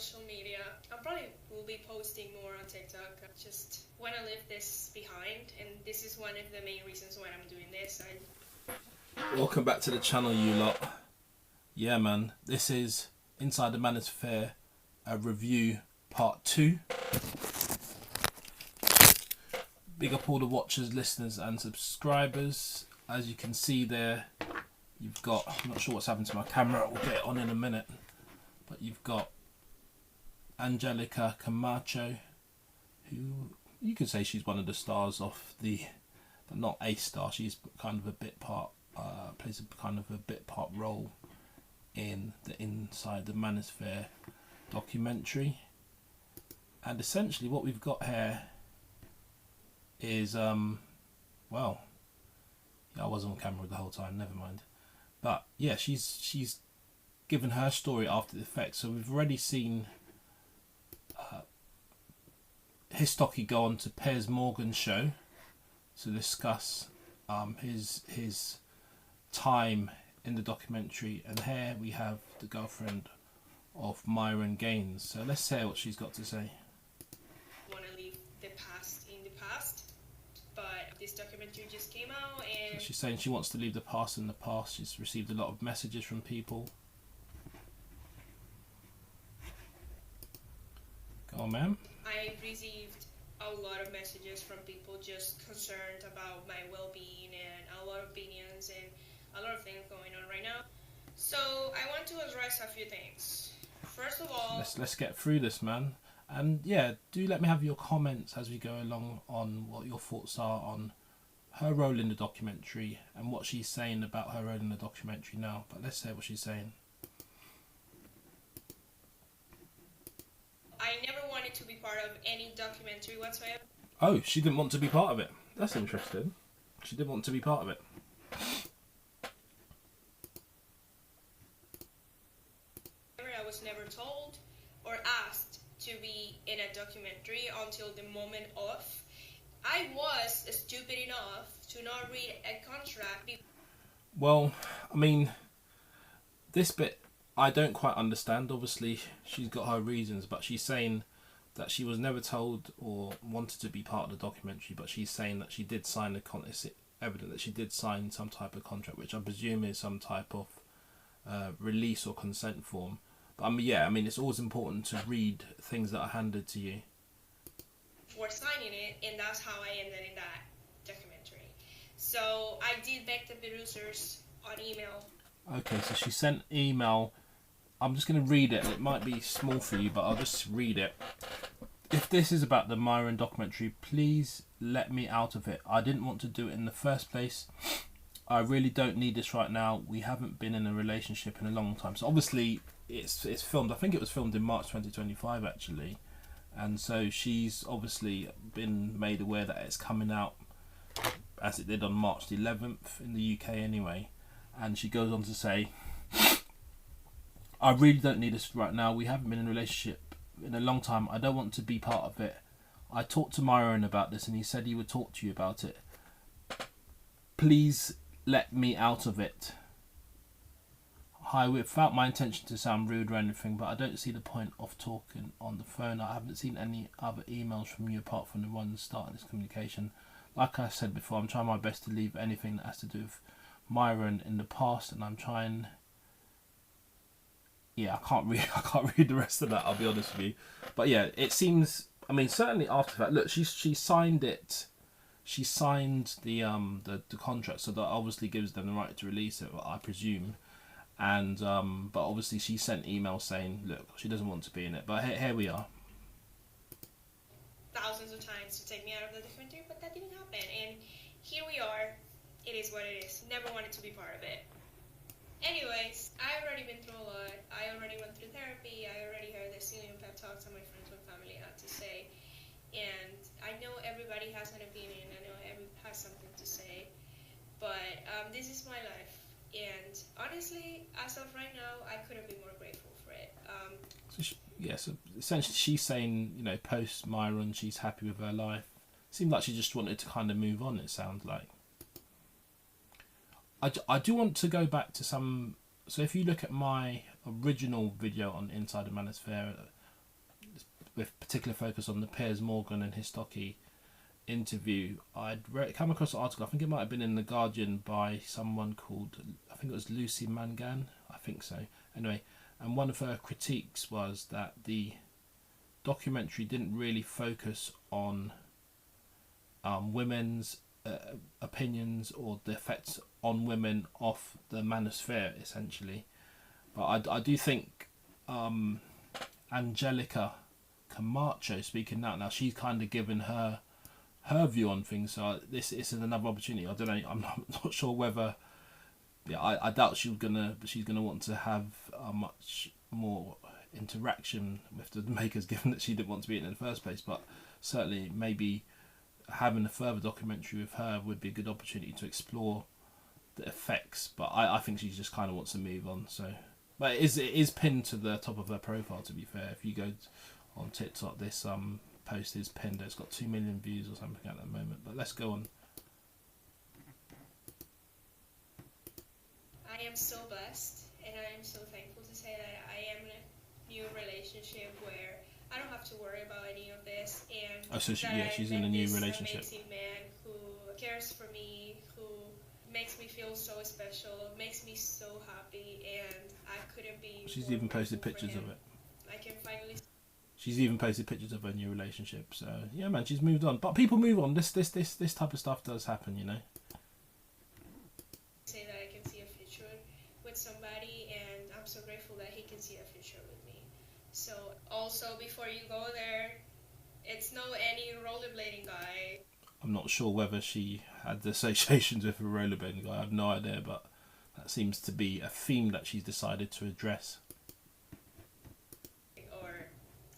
social media. I probably will be posting more on TikTok. I just want to leave this behind, and this is one of the main reasons why I'm doing this. Welcome back to the channel, you lot. Yeah, man, this is Inside the Manosphere, a review part 2. Big up all the watchers, listeners and subscribers. As you can see there, you've got, I'm not sure what's happened to my camera, we'll get it on in a minute, but you've got Angelica Camacho, who you could say she's one of the stars of the, but not a star, she's kind of a bit part, plays a kind of a bit part role in the Inside the Manosphere documentary. And essentially what we've got here is, well, yeah, I was on camera the whole time, never mind. But yeah, she's given her story after the fact. So we've already seen Hstikkytokky go on to Piers Morgan's show to discuss his time in the documentary, and here we have the girlfriend of Myron Gaines. So let's hear what she's got to say. I want to leave the past in the past, but this documentary just came out, and so she's saying she wants to leave the past in the past. She's received a lot of messages from people. Go on, ma'am. I received a lot of messages from people just concerned about my well-being, and a lot of opinions and a lot of things going on right now. So I want to address a few things. First of all, let's get through this, man. And yeah, do let me have your comments as we go along on what your thoughts are on her role in the documentary and what she's saying about her role in the documentary now. But let's hear what she's saying. I never wanted to be part of any documentary whatsoever. Oh, she didn't want to be part of it. That's interesting. She didn't want to be part of it. I was never told or asked to be in a documentary until the moment of. I was stupid enough to not read a contract. Well, I mean, this bit I don't quite understand. Obviously, she's got her reasons, but she's saying that she was never told or wanted to be part of the documentary, but she's saying that she did sign the contract. It's evident that she did sign some type of contract, which I presume is some type of release or consent form. But yeah, I mean, it's always important to read things that are handed to you. For signing it, and that's how I ended in that documentary. So I did beg the producers on email. Okay, so she sent email. I'm just going to read it. It might be small for you, but I'll just read it. If this is about the Myron documentary, please let me out of it. I didn't want to do it in the first place. I really don't need this right now. We haven't been in a relationship in a long time. So obviously it's filmed. I think it was filmed in March 2025 actually. And so she's obviously been made aware that it's coming out as it did on March the 11th in the UK anyway. And she goes on to say, I really don't need this right now. We haven't been in a relationship in a long time. I don't want to be part of it. I talked to Myron about this and he said he would talk to you about it. Please let me out of it. Hi, without my intention to sound rude or anything, but I don't see the point of talking on the phone. I haven't seen any other emails from you apart from the one starting this communication. Like I said before, I'm trying my best to leave anything that has to do with Myron in the past, and I'm trying. Yeah, I can't read the rest of that, I'll be honest with you. But yeah, it seems, I mean, certainly after that, look, she signed it. She signed the contract, so that obviously gives them the right to release it, I presume. And but obviously she sent emails saying, look, she doesn't want to be in it. But here we are. Thousands of times to take me out of the documentary, but that didn't happen. And here we are. It is what it is. Never wanted to be part of it. Anyways, I already been through a lot. I already went through therapy. I already heard the zillion pep talks that my friends and family had to say. And I know everybody has an opinion. I know everybody has something to say. But this is my life. And honestly, as of right now, I couldn't be more grateful for it. So essentially she's saying, you know, post Myron, she's happy with her life. Seemed like she just wanted to kind of move on, it sounds like. I do want to go back to some. So if you look at my original video on Inside the Manosphere, with particular focus on the Piers Morgan and Hstikkytokky interview, I'd come across an article, I think it might have been in The Guardian, by someone called, I think it was Lucy Mangan, I think so. Anyway, and one of her critiques was that the documentary didn't really focus on women's opinions or the effects on women of the Manosphere, essentially. But I do think Angelica Camacho, speaking now she's kind of given her view on things, so this is another opportunity. I don't know, I'm not sure whether, I doubt she's gonna want to have much more interaction with the makers, given that she didn't want to be in the first place, but certainly maybe having a further documentary with her would be a good opportunity to explore the effects. But I think she just kind of wants to move on. So, but it is pinned to the top of her profile, to be fair. If you go on TikTok, this post is pinned. It's got 2 million views or something at the moment. But let's go on. I am so blessed, and I am so thankful to say that I am in a new relationship where I don't have to worry about any of this, and she's in a new relationship. Amazing man who cares for me, who makes me feel so special, makes me so happy, and I couldn't be. She's even posted pictures of it. I can finally. She's even posted pictures of her new relationship. So yeah, man, she's moved on. But people move on. This type of stuff does happen, you know. Say that I can see a future with somebody, and I'm so grateful that he can see a future with me. So also, before you go there, it's no any rollerblading guy. I'm not sure whether she had the associations with a rollerblading guy. I have no idea, but that seems to be a theme that she's decided to address. Or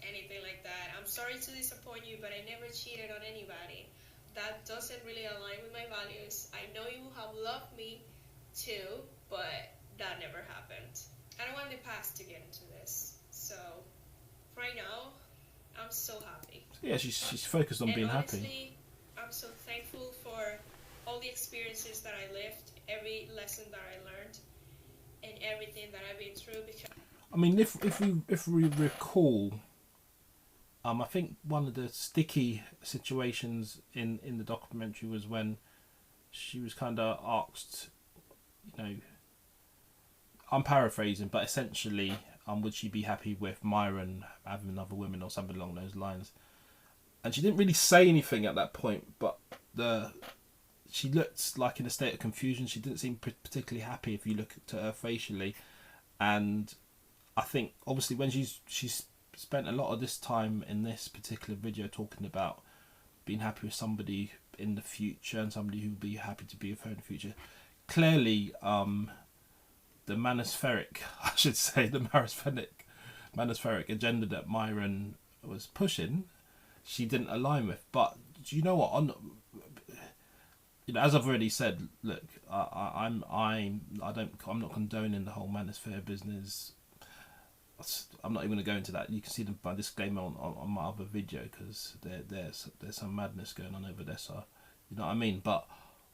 anything like that. I'm sorry to disappoint you, but I never cheated on anybody. That doesn't really align with my values. I know you have loved me too, but that never happened. I don't want the past to get into this. So right now, I'm so happy. Yeah, she's focused on being honestly, happy. I'm so thankful for all the experiences that I lived, every lesson that I learned, and everything that I've been through. Because I mean, if we recall, I think one of the sticky situations in the documentary was when she was kind of asked, you know, I'm paraphrasing, but essentially, would she be happy with Myron having another woman or something along those lines? And she didn't really say anything at that point, but she looked like in a state of confusion. She didn't seem particularly happy if you look at her facially. And I think, obviously, when she's spent a lot of this time in this particular video talking about being happy with somebody in the future and somebody who would be happy to be with her in the future, clearly the Manospheric, I should say, the Manospheric agenda that Myron was pushing, she didn't align with. But do you know what? As I've already said, look, I'm not condoning the whole Manosphere business. I'm not even going to go into that. You can see my disclaimer on my other video, because there's some madness going on over there. So you know what I mean. But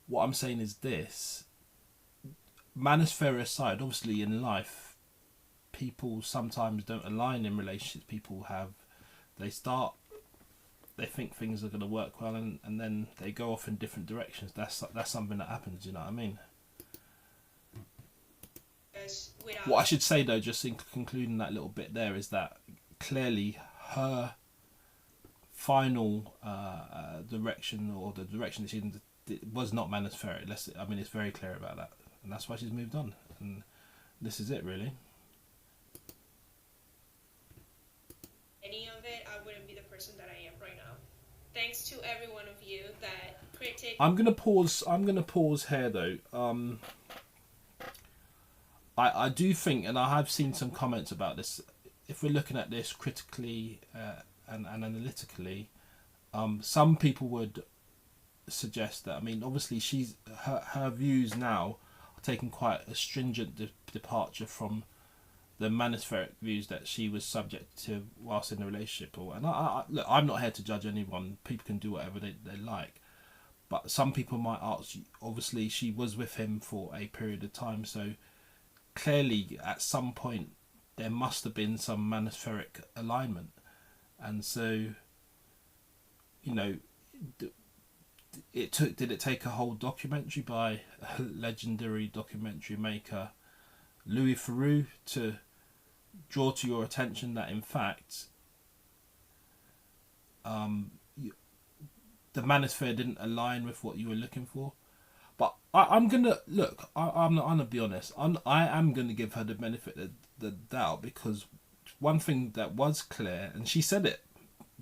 what I'm saying is this: Manosphere aside, obviously in life, people sometimes don't align in relationships. People they think things are going to work well, and then they go off in different directions. That's something that happens, you know what I mean? What I should say though, just in concluding that little bit there, is that clearly her final direction, or the direction that she was not Manospheric. It's very clear about that, and that's why she's moved on, and this is it really. Any of it, I wouldn't be the person that I am right now. Thanks to every one of you that critic. I'm gonna pause here though. I do think, and I have seen some comments about this, if we're looking at this critically and analytically, some people would suggest that, obviously her views now are taking quite a stringent departure from the Manospheric views that she was subject to whilst in a relationship. And look, I'm not here to judge anyone. People can do whatever they like. But some people might ask, obviously she was with him for a period of time, so clearly at some point there must have been some Manospheric alignment. And so, you know, did it take a whole documentary by a legendary documentary maker Louis Theroux to draw to your attention that in fact the Manosphere didn't align with what you were looking for? But I'm gonna look. I'm gonna be honest. I am gonna give her the benefit of the doubt, because one thing that was clear, and she said it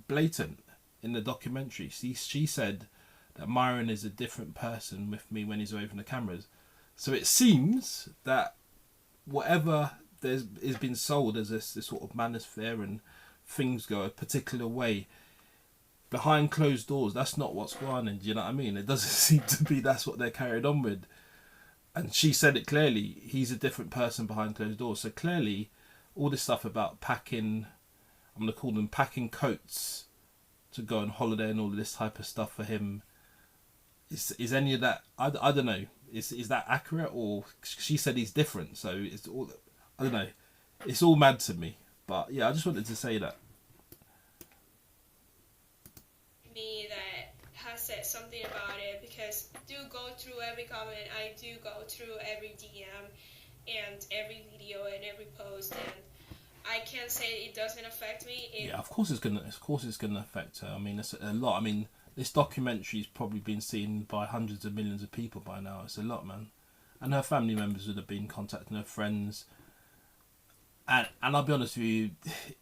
blatant in the documentary. She said that Myron is a different person with me when he's away from the cameras. So it seems that whatever is been sold as this sort of Manosphere and things go a particular way, behind closed doors, that's not what's going on. Do you know what I mean? It doesn't seem to be that's what they're carried on with. And she said it clearly. He's a different person behind closed doors. So clearly, all this stuff about packing, I'm going to call them packing coats to go on holiday and all of this type of stuff for him, is any of that, I don't know, is that accurate? Or she said he's different, so it's all, I don't know, it's all mad to me. But yeah, I just wanted to say that. Me that has said something about it, because I do go through every comment, I do go through every DM and every video and every post, and I can't say it doesn't affect me. Yeah, of course it's gonna affect her. I mean, it's a lot. I mean, this documentary's probably been seen by hundreds of millions of people by now. It's a lot, man. And her family members would have been contacting her friends. And I'll be honest with you,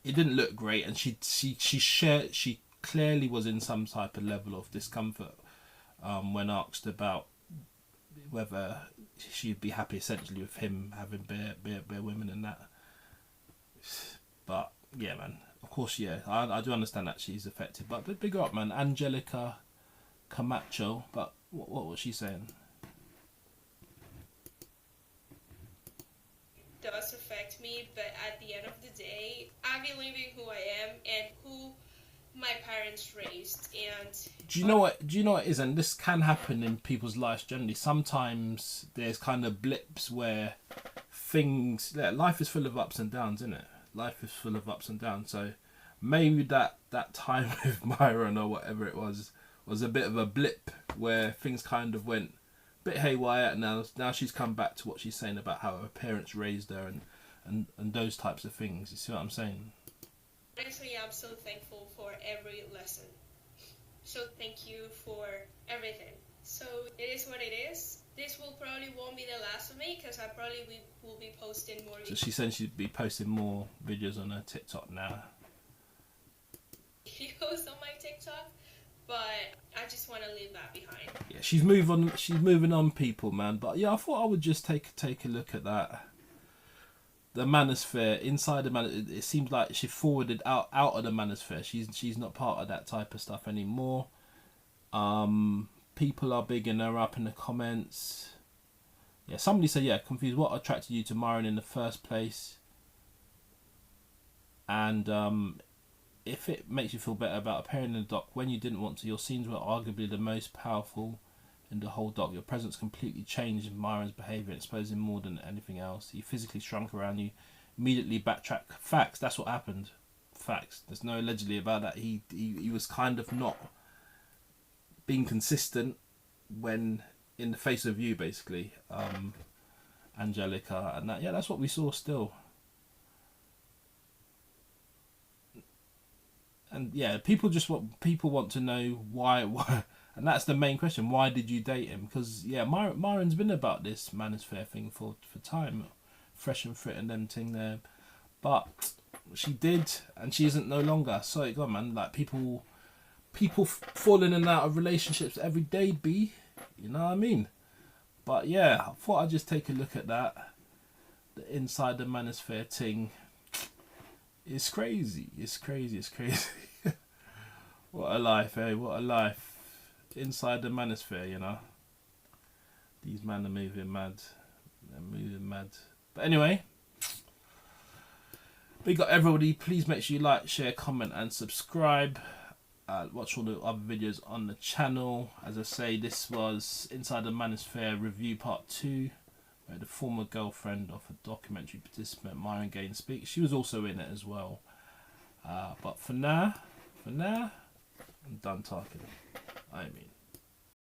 it didn't look great. And she clearly was in some type of level of discomfort when asked about whether she'd be happy essentially with him having bare women and that. But yeah, man, of course, yeah, I do understand that she's affected, but big up, man. Angelica Camacho, but what was she saying? It does affect me, but at the end of the day, I believe in who I am and who my parents raised. And do you know what it is? And this can happen in people's lives generally. Sometimes there's kind of blips where life is full of ups and downs, isn't it? Life is full of ups and downs. So maybe that time with Myron or whatever it was a bit of a blip where things kind of went a bit haywire, and now she's come back to what she's saying about how her parents raised her and those types of things. You see what I'm saying? Honestly, I'm so thankful for every lesson. So thank you for everything. So it is what it is. This probably won't be the last of me, because I probably will be posting more videos. So she said she'd be posting more videos on her TikTok now. Videos on my TikTok, but I just want to leave that behind. Yeah, she's moving on, people, man. But yeah, I thought I would just take a look at that. The Manosphere, inside the Manosphere, it seems like she forwarded out of the Manosphere. She's not part of that type of stuff anymore. People are bigging her up in the comments. Yeah, somebody said, yeah, confused. What attracted you to Myron in the first place? And if it makes you feel better about appearing in the doc when you didn't want to, your scenes were arguably the most powerful in the whole doc. Your presence completely changed Myron's behaviour, exposing more than anything else. He physically shrunk around you, immediately backtrack. Facts, that's what happened. Facts. There's no allegedly about that. He was kind of not being consistent when in the face of you, basically, Angelica, and that. Yeah, that's what we saw still. And yeah, people want to know why, and that's the main question. Why did you date him? Because yeah, Myron's been about this Manosphere thing for time, fresh and fit and them thing there, but she did, and she isn't no longer. So God, man, like people fall in and out of relationships every day, you know what I mean? But yeah, I thought I'd just take a look at that. The inside the Manosphere thing. It's crazy. What a life, eh? What a life. Inside the Manosphere, you know. These men are moving mad. They're moving mad. But anyway, we got everybody. Please make sure you like, share, comment and subscribe. Watch all the other videos on the channel. As I say, this was Inside the Manosphere review part 2. Where the former girlfriend of a documentary participant Myron Gaines speaks. She was also in it as well. But for now, I'm done talking. I mean.